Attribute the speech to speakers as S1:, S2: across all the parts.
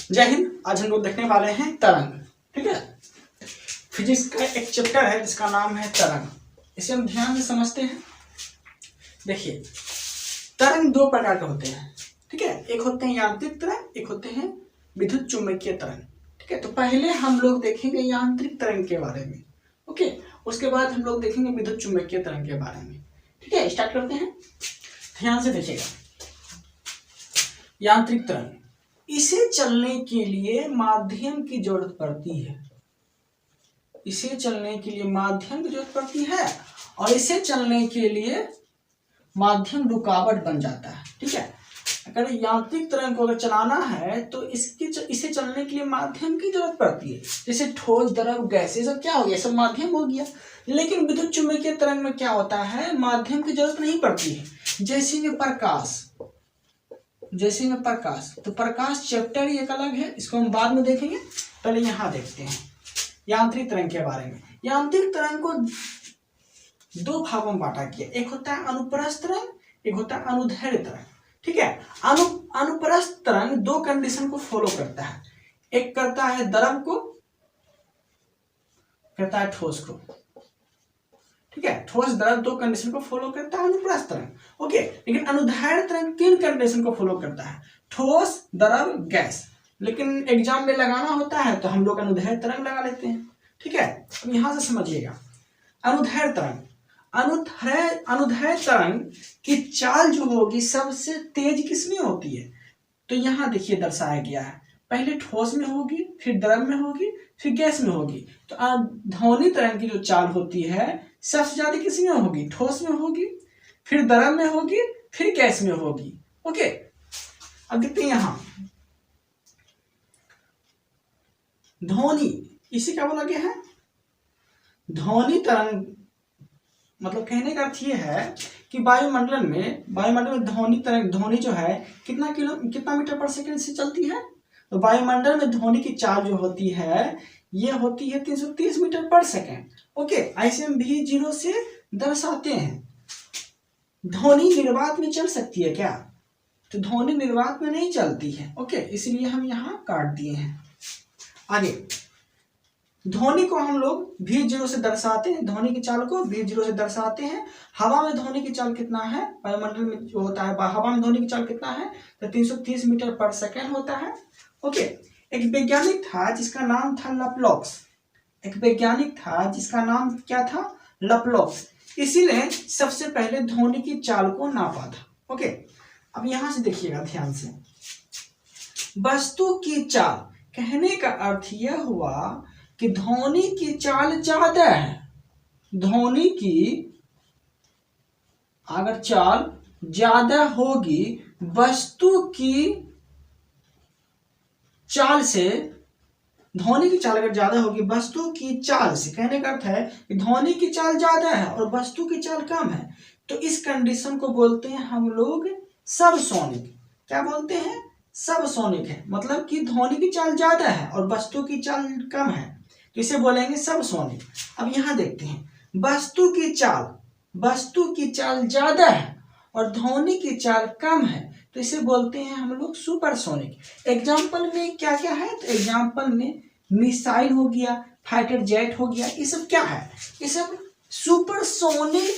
S1: जय हिंद। आज हम लोग देखने वाले हैं तरंग। ठीक है, फिजिक्स का एक चैप्टर है जिसका नाम है तरंग। इसे हम ध्यान से समझते हैं। देखिए, तरंग दो प्रकार के होते हैं। ठीक है, एक होते हैं यांत्रिक तरंग, एक होते हैं विद्युत चुम्बकीय तरंग। ठीक है, तो पहले हम लोग देखेंगे यांत्रिक तरंग के बारे में। ओके, उसके बाद हम लोग देखेंगे विद्युत चुम्बकीय तरंग के बारे में। ठीक है, स्टार्ट करते हैं। ध्यान से देखिएगा। यांत्रिक तरंग, इसे चलने के लिए माध्यम की जरूरत पड़ती है। इसे चलने के लिए माध्यम की जरूरत पड़ती है और इसे चलने के लिए माध्यम रुकावट बन जाता है। ठीक है, अगर यांत्रिक तरंग को अगर चलाना है तो इसे चलने के लिए माध्यम की जरूरत पड़ती है। जैसे ठोस, द्रव, गैस, ये सब क्या हो गया, सब माध्यम हो गया। लेकिन विद्युत चुम्बकीय तरंग में क्या होता है, माध्यम की जरूरत नहीं पड़ती है। जैसे में प्रकाश, तो प्रकाश चैप्टर ही एक अलग है, इसको हम बाद में देखेंगे। पहले यहाँ देखते हैं यांत्रिक तरंग के बारे में। यांत्रिक तरंग को दो भागों में बांटा गया, एक होता है अनुप्रस्थ तरंग, एक होता है अनुदैर्ध्य तरंग। ठीक है, अनुप्रस्थ तरंग दो कंडीशन को फॉलो करता है। एक करता है द्रव को, करता है ठोस को। ठीक है, ठोस द्रव दो कंडीशन को फॉलो करता है अनुप्रस्थ तरंग। ओके, लेकिन अनुदैर्ध्य तरंग तीन कंडीशन को फॉलो करता है, ठोस, द्रव, गैस। लेकिन एग्जाम में लगाना होता है तो हम लोग अनुदैर्ध्य तरंग लगा लेते हैं। ठीक है, अब यहां से समझिएगा। अनुदैर्ध्य तरंग, अनुदैर्ध्य तरंग की चाल जो होगी सबसे तेज किसमें होती है, तो यहां देखिए दर्शाया गया है। पहले ठोस में होगी, फिर द्रव में होगी, फिर गैस में होगी। तो ध्वनि तरंग की जो चाल होती है सबसे ज्यादा किसमें होगी, ठोस में होगी, फिर द्रव में होगी, फिर गैस में होगी। ओके, अब देखते हैं यहां ध्वनि, इसे क्या बोला गया है, ध्वनि तरंग। मतलब कहने का अर्थ ये है कि वायुमंडल में ध्वनि तरंग, ध्वनि जो है कितना मीटर पर सेकंड से चलती है। तो वायुमंडल में ध्वनि की चाल जो होती है ये होती है 330 मीटर पर सेकंड। ओके, ऐसे हम V0 से दर्शाते हैं। ध्वनि निर्वात में चल सकती है क्या, तो ध्वनि निर्वात में नहीं चलती है। ओके, इसलिए हम यहाँ काट दिए हैं। आगे ध्वनि को हम लोग V0 से दर्शाते हैं, ध्वनि की चाल को V0 से दर्शाते हैं। हवा में ध्वनि की चाल कितना है, वायुमंडल में जो होता है हवा में ध्वनि की चाल कितना है, तो 330 मीटर पर सेकंड होता है। ओके, एक वैज्ञानिक था जिसका नाम था लैप्लॉक्स। क्या था, लैप्लॉक्स। इसी ने सबसे पहले ध्वनि की चाल को नापा था। ओके, अब यहां से देखिएगा ध्यान से। वस्तु की चाल, कहने का अर्थ यह हुआ कि ध्वनि की चाल ज्यादा है। ध्वनि की अगर चाल ज्यादा होगी वस्तु की चाल से, ध्वनि की चाल अगर ज्यादा होगी वस्तु की चाल से, कहने का अर्थ है कि ध्वनि की चाल ज्यादा है और वस्तु की चाल कम है, तो इस कंडीशन को बोलते हैं हम लोग सबसोनिक। क्या बोलते हैं, सबसोनिक है। मतलब कि ध्वनि की चाल ज्यादा है और वस्तु की चाल कम है, तो इसे बोलेंगे सबसोनिक। अब यहां देखते हैं, वस्तु की चाल ज्यादा है और ध्वनि की चाल कम है, तो इसे बोलते हैं हम लोग सुपरसोनिक। एग्जाम्पल में क्या क्या है, तो एग्जाम्पल में मिसाइल हो गया, फाइटर जेट हो गया, ये सब क्या है, ये सब सुपरसोनिक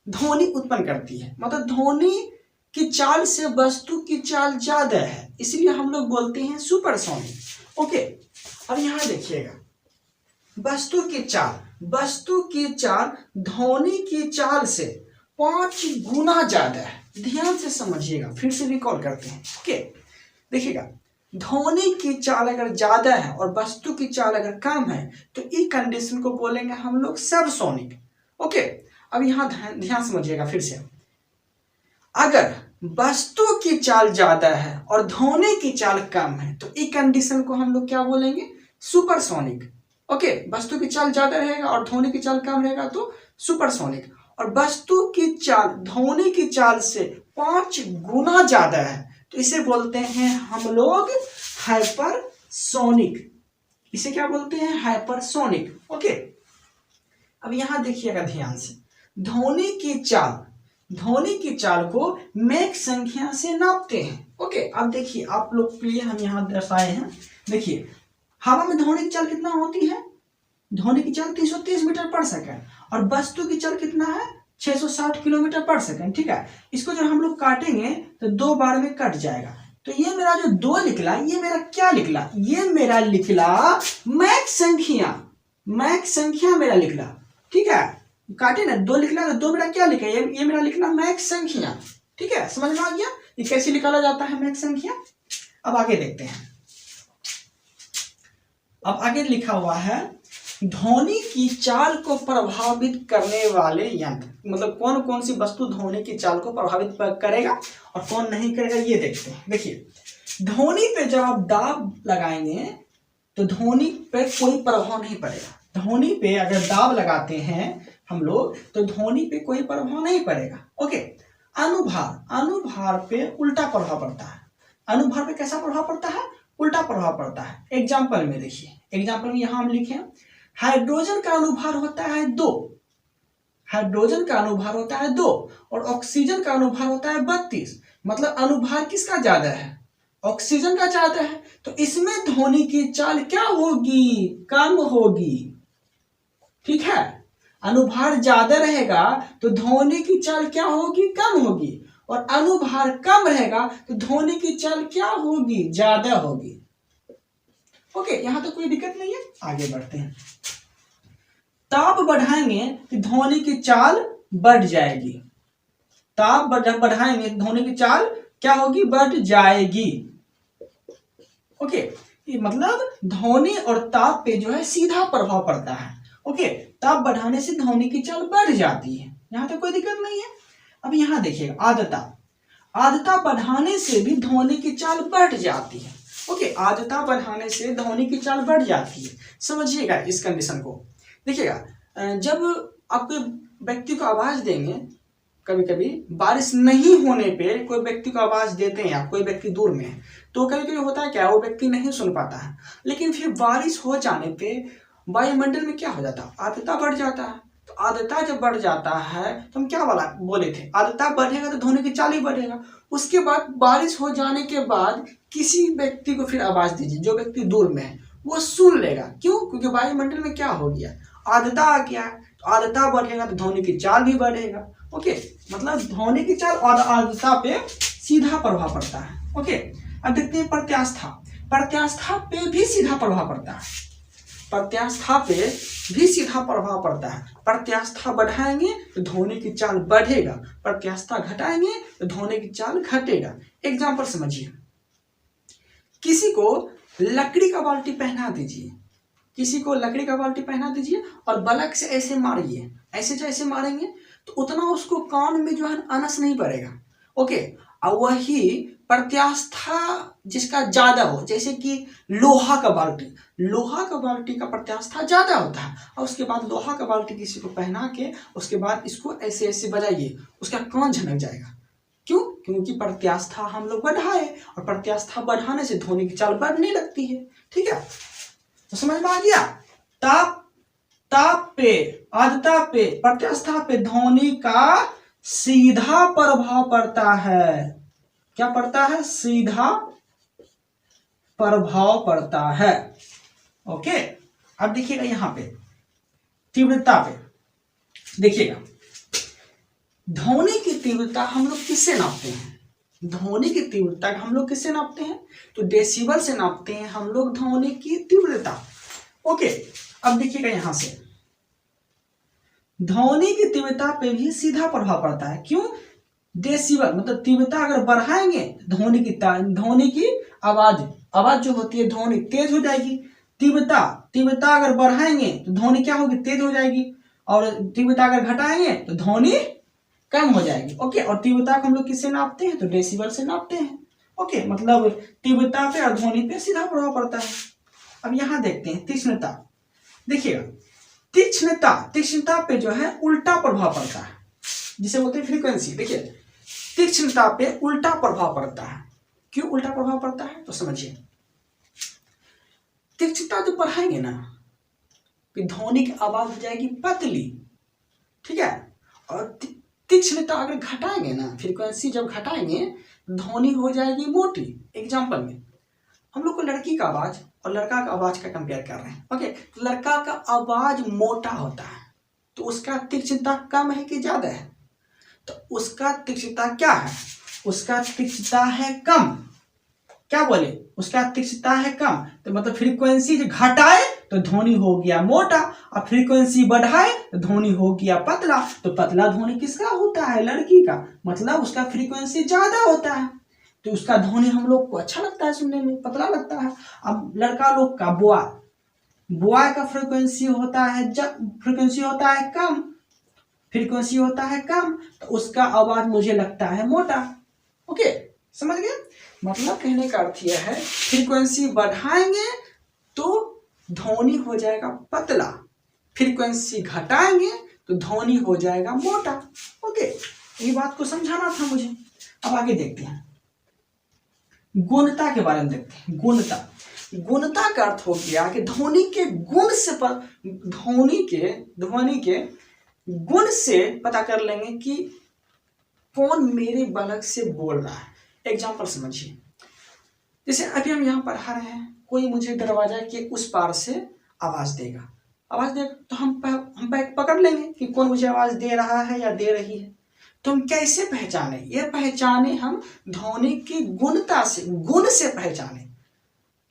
S1: ध्वनि उत्पन्न करती है। मतलब ध्वनि की चाल से वस्तु की चाल ज्यादा है, इसलिए हम लोग बोलते हैं सुपरसोनिक। ओके, अब यहां देखिएगा, वस्तु की चाल ध्वनि की चाल से 5 गुना ज्यादा है। ध्यान से समझिएगा, फिर से रिकॉल करते हैं। ओके, देखिएगा, ध्वनि की चाल अगर ज्यादा है और वस्तु की चाल अगर कम है तो इस कंडीशन को बोलेंगे हम लोग सबसोनिक। ओके, अब यहां ध्यान समझिएगा फिर से। अगर वस्तु की चाल ज्यादा है और ध्वनि की चाल कम है तो इस कंडीशन को हम लोग क्या बोलेंगे, सुपरसोनिक। ओके, वस्तु की चाल ज्यादा रहेगा और ध्वनि की चाल कम रहेगा तो सुपरसोनिक। और वस्तु की चाल ध्वनि की चाल से 5 गुना ज्यादा है तो इसे बोलते हैं हम लोग हाइपरसोनिक। इसे क्या बोलते हैं, हाइपरसोनिक। ओके, अब यहां देखिएगा ध्यान से, ध्वनि की चाल ध्वनि की चाल को मैक संख्या से नापते हैं। ओके, अब देखिए आप लोग के लिए हम यहाँ दर्शाए हैं। देखिए हवा में ध्वनि की चाल कितना होती है, ध्वनि की चाल 330 मीटर पर सेकंड, और वस्तु की चाल कितना है 660 किलोमीटर पर सेकंड। ठीक है, इसको जब हम लोग काटेंगे तो 2 बार में कट जाएगा। तो ये मेरा जो 2 निकला, ये मेरा क्या निकला, ये मेरा निकला मैक संख्या, मैक संख्या मेरा निकला। ठीक है, काटे ना 2 निकला तो 2 मेरा क्या लिखा, ये मेरा निकला मैक संख्या। ठीक है, समझ में आ गया ये कैसे निकाला जाता है मैक संख्या। अब आगे देखते हैं। अब आगे लिखा हुआ है ध्वनि की चाल को प्रभावित करने वाले यंत्र, मतलब कौन कौन सी वस्तु ध्वनि की चाल को प्रभावित करेगा और कौन नहीं करेगा, ये देखते हैं। देखिए ध्वनि पे जब आप दाब लगाएंगे तो ध्वनि पे कोई प्रभाव नहीं पड़ेगा। ध्वनि पे अगर दाब लगाते हैं हम लोग तो ध्वनि पे कोई प्रभाव नहीं पड़ेगा। ओके, अनुभार, अनुभार पे उल्टा प्रभाव पड़ता है। अनुभार पे कैसा प्रभाव पड़ता है, उल्टा प्रभाव पड़ता है। एग्जाम्पल में देखिए, एग्जाम्पल में यहां हम लिखे हाइड्रोजन का अनुभार होता है 2, हाइड्रोजन का अनुभार होता है 2 और ऑक्सीजन का अनुभार होता है 32। मतलब अनुभार किसका ज्यादा है, ऑक्सीजन का ज्यादा है। तो इसमें ध्वनि की चाल क्या होगी, कम होगी। ठीक है, अनुभार ज्यादा रहेगा तो ध्वनि की चाल क्या होगी, कम होगी, और अनुभार कम रहेगा तो ध्वनि की चाल क्या होगी, ज्यादा होगी। ओके, यहां तो कोई दिक्कत नहीं है, आगे बढ़ते हैं। ताप बढ़ाएंगे तो ध्वनि की चाल बढ़ जाएगी, ताप बढ़ाएंगे ध्वनि की चाल क्या होगी, बढ़ जाएगी। ओके, मतलब ध्वनि और ताप पे जो है सीधा प्रभाव पड़ता है। ओके, ताप बढ़ाने से ध्वनि की चाल बढ़ जाती है, यहां तो कोई दिक्कत नहीं है। अब यहां देखिएगा आर्द्रता, आर्द्रता बढ़ाने से भी ध्वनि की चाल बढ़ जाती है। ओके, आर्द्रता बढ़ाने से ध्वनि की चाल बढ़ जाती है। समझिएगा इस कंडीशन को। देखिएगा जब आप व्यक्ति को आवाज देंगे, कभी कभी बारिश नहीं होने पे कोई व्यक्ति को आवाज देते हैं आप, कोई व्यक्ति दूर में है तो कभी कभी होता है क्या, वो व्यक्ति नहीं सुन पाता है। लेकिन फिर बारिश हो जाने पे वायुमंडल में क्या हो जाता है, आर्द्रता बढ़ जाता है। तो आर्द्रता जब बढ़ जाता है तो हम क्या बोले थे, आर्द्रता बढ़ेगा तो ध्वनि की चाल ही बढ़ेगा। उसके बाद बारिश हो जाने के बाद किसी व्यक्ति को फिर आवाज दीजिए, जो व्यक्ति दूर में है वो सुन लेगा। क्यों, क्योंकि वायुमंडल में क्या हो गया, आर्द्रता आ गया। तो आर्द्रता बढ़ेगा तो ध्वनि की चाल भी बढ़ेगा। ओके, मतलब ध्वनि की चाल और आर्द्रता पे सीधा प्रभाव पड़ता है। ओके, अब देखते हैं प्रत्यास्था, प्रत्यास्था पे भी सीधा प्रभाव पड़ता है, प्रत्यास्था पे भी सीधा प्रभाव पड़ता है। प्रत्यास्था बढ़ाएंगे तो ध्वनि की चाल बढ़ेगा, प्रत्यास्था घटाएंगे तो ध्वनि की चाल घटेगा। एग्जाम्पल समझिए, किसी को लकड़ी का बाल्टी पहना दीजिए, किसी को लकड़ी का बाल्टी पहना दीजिए और बलक से ऐसे मारिए, ऐसे जैसे मारेंगे तो उतना उसको कान में जो है अनस नहीं पड़ेगा। ओके, और वही प्रत्यास्था जिसका ज्यादा हो, जैसे कि लोहा का बाल्टी, लोहा का बाल्टी का प्रत्यास्था ज्यादा होता है, और उसके बाद लोहा का बाल्टी किसी को पहना के उसके बाद इसको ऐसे ऐसे बजाइए, उसका कान झनक जाएगा। क्यों, क्योंकि प्रत्यास्था हम लोग बढ़ाए और प्रत्यास्था बढ़ाने से ध्वनि की चाल बढ़ने लगती है। ठीक है, तो समझ में आ गया। ताप, ताप पे, आर्द्रता पे, प्रत्यास्था पे ध्वनि का सीधा प्रभाव पड़ता है। क्या पड़ता है, सीधा प्रभाव पड़ता है। ओके, अब देखिएगा यहां पे तीव्रता पे, देखिएगा ध्वनि की तीव्रता हम लोग किससे नापते हैं, ध्वनि की तीव्रता हम लोग किससे नापते हैं, तो डेसिबल से नापते हैं हम लोग ध्वनि की तीव्रता। ओके, अब देखिएगा यहां से ध्वनि की तीव्रता पे भी सीधा प्रभाव पड़ता है। क्यों, डेसिबल मतलब तीव्रता अगर बढ़ाएंगे ध्वनि की आवाज जो होती है ध्वनि तेज हो जाएगी। तीव्रता अगर बढ़ाएंगे तो ध्वनि क्या होगी, तेज हो जाएगी, और तीव्रता अगर घटाएंगे तो ध्वनि कम हो जाएगी। ओके, और तीव्रता को हम लोग किससे नापते हैं, तो डेसिबल से नापते हैं। ओके, मतलब तीव्रता पे और ध्वनि पे सीधा प्रभाव पड़ता है। अब यहां देखते हैं तीक्ष्णता, देखिएगा तीक्ष्णता पे जो है उल्टा प्रभाव पड़ता है, जिसे बोलते हैं फ्रीक्वेंसी। देखिए तीक्ष्णता पे उल्टा प्रभाव पड़ता है। क्यों उल्टा प्रभाव पड़ता है, तो समझिए तीक्ष्णता जो बढ़ाएंगे ना ध्वनि की आवाज हो जाएगी पतली, ठीक है, और तीक्ष्णता अगर घटाएंगे ना, फ्रीक्वेंसी जब घटाएंगे ध्वनि हो जाएगी मोटी। एग्जाम्पल में हम लोग को लड़की का आवाज और लड़का का आवाज का कंपेयर कर रहे हैं। ओके, लड़का का आवाज मोटा होता है तो उसका तीक्ष्णता कम है कि ज्यादा है? तो उसका तीक्ष्णता क्या है? उसका तीक्ष्णता है कम। क्या बोले? उसका तीक्ष्णता है कम। तो मतलब फ्रीक्वेंसी जो घटाए तो ध्वनि हो गया मोटा, और फ्रीक्वेंसी बढ़ाए तो ध्वनि हो गया पतला। तो पतला ध्वनि किसका होता है? लड़की का। मतलब उसका फ्रीक्वेंसी ज्यादा होता है तो उसका ध्वनि हम लोग को अच्छा लगता है सुनने में, पतला लगता है। अब लड़का लोग का बॉय का फ्रीक्वेंसी होता है कम, फ्रीक्वेंसी होता है कम, तो उसका आवाज मुझे लगता है मोटा। ओके, समझ गए? मतलब कहने का अर्थ यह है फ्रीक्वेंसी बढ़ाएंगे तो ध्वनि हो जाएगा पतला, फ्रीक्वेंसी घटाएंगे तो ध्वनि हो जाएगा मोटा। ओके, ये बात को समझाना था मुझे। अब आगे देखते हैं, गुणता के बारे में देखते हैं। गुणता का अर्थ हो गया कि ध्वनि के गुण से ध्वनि के गुण से पता कर लेंगे कि कौन मेरे बलग से बोल रहा है। एग्जाम्पल समझिए, जैसे अभी हम यहाँ पढ़ा रहे हैं, कोई मुझे दरवाजा के उस पार से आवाज देगा तो हम पकड़ लेंगे कि कौन मुझे आवाज दे रहा है या दे रही है। तो हम कैसे पहचाने? ये पहचाने हम ध्वनि की गुणता से, गुण से पहचाने।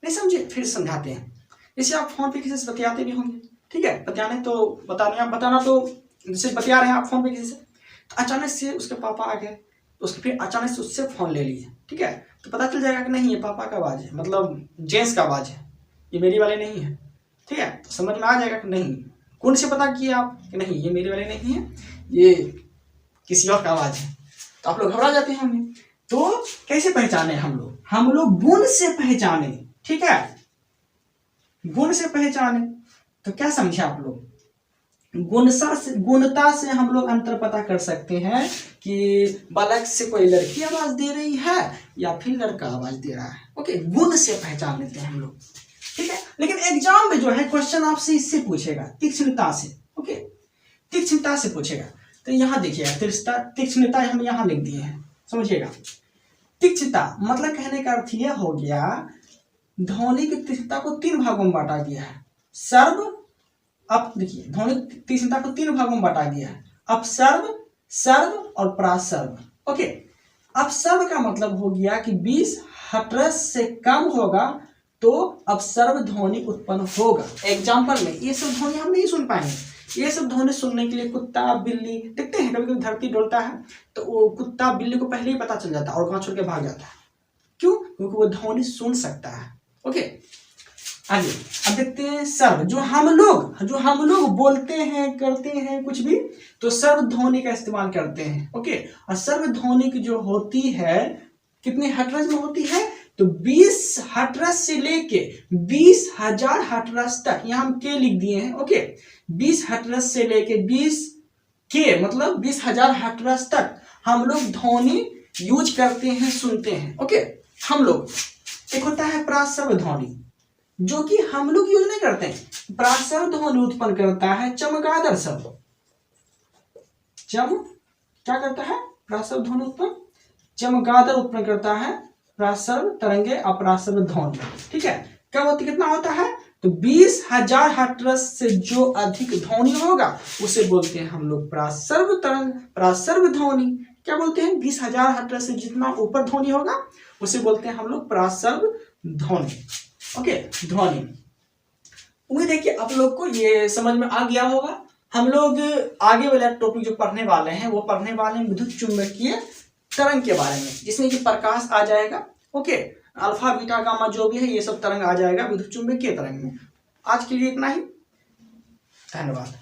S1: नहीं समझे? फिर समझाते हैं। जैसे आप फोन पे किसी से बतियाते भी होंगे, ठीक है, बताना तो जैसे बतिया रहे हैं आप फोन पे किसी से, तो अचानक से उसके पापा आ गए तो उसके फिर अचानक से उससे फोन ले लिए, ठीक है, तो पता चल जाएगा कि नहीं ये पापा का आवाज है, मतलब जेंट्स का आवाज है, ये मेरी वाले नहीं है। ठीक है, तो समझ में आ जाएगा कि नहीं, कौन से पता किया आप कि नहीं ये मेरे वाले नहीं है, ये किसी और का आवाज है, तो आप लोग घबरा जाते हैं। हमें तो कैसे पहचाने? हम लोग गुण से पहचाने। ठीक है, गुण से पहचाने। तो क्या समझे आप लोग? गुणता से हम लोग अंतर पता कर सकते हैं कि बालक से कोई लड़की आवाज दे रही है या फिर लड़का आवाज दे रहा है। ओके, गुण से पहचान लेते हैं हम लोग। ठीक है, लेकिन एग्जाम में जो है क्वेश्चन आपसे इससे पूछेगा, तीक्ष्णता से। ओके, तीक्ष्णता से पूछेगा। तो यहाँ देखिएगा, तीक्ष्णता हम यहाँ लिख दिए हैं, समझिएगा। तीक्ष्णता मतलब कहने का अर्थ यह हो गया, ध्वनि की तीक्ष्णता को 3 भागों में बांटा गया है। सर्व, अब देखिए ध्वनि तीक्ष्णता को 3 भागों में बांटा गया है, अपसर्व, सर्व और प्रासर्व। ओके, अपसर्व का मतलब हो गया कि 20 हर्ट्ज से कम होगा तो अपसर्व ध्वनि उत्पन्न होगा। एग्जाम्पल में ये सब ध्वनि हम नहीं सुन पाएंगे। ये सब ध्वनि सुनने के लिए कुत्ता बिल्ली, देखते हैं कभी कभी धरती डोलता है तो वो कुत्ता बिल्ली को पहले ही पता चल जाता है और गांव छोड़ के भाग जाता है। क्यों? क्योंकि वो ध्वनि सुन सकता है। ओके, आगे अब देखते हैं सर्व, जो हम लोग बोलते हैं, करते हैं कुछ भी, तो सर्व ध्वनि का इस्तेमाल करते हैं। ओके, और सर्व ध्वनि की जो होती है कितने हर्ट्ज में होती है? तो 20 हर्ट्ज से लेके 20,000 हर्ट्ज तक, यहाँ हम के लिख दिए हैं। ओके, 20 हर्ट्ज से लेके 20 के मतलब 20,000 हर्ट्ज तक हम लोग ध्वनि यूज करते हैं, सुनते हैं। ओके, हम लोग, एक होता है प्रासर्व ध्वनि जो कि हम लोग यूज नहीं करते हैं। प्रासर्व ध्वनि उत्पन्न करता है चमगादड़ शब्द। क्या करता है? प्रासर्व ध्वनि उत्पन्न, चमगादड़ उत्पन्न करता है प्रासर्व तरंगे, अप्रासर्व ध्वनि। ठीक है, क्या होती, कितना होता है? तो 20,000 हर्ट्ज से जो अधिक ध्वनि होगा उसे बोलते हैं हम लोग प्रासर्व तरंग, प्रासर्व ध्वनि। क्या बोलते हैं? 20,000 हर्ट्ज से जितना ऊपर ध्वनि होगा उसे बोलते हैं हम लोग प्रासर्व ध्वनि। ओके, ध्वनि। उम्मीद है कि आप लोग को ये समझ में आ गया होगा। हम लोग आगे वाला टॉपिक जो पढ़ने वाले हैं वो पढ़ने वाले हैं विद्युत चुंबकीय तरंग के बारे में, जिसमें कि प्रकाश आ जाएगा। ओके, अल्फा बीटा गामा जो भी है ये सब तरंग आ जाएगा विद्युत चुंबकीय तरंग में। आज के लिए इतना ही, धन्यवाद।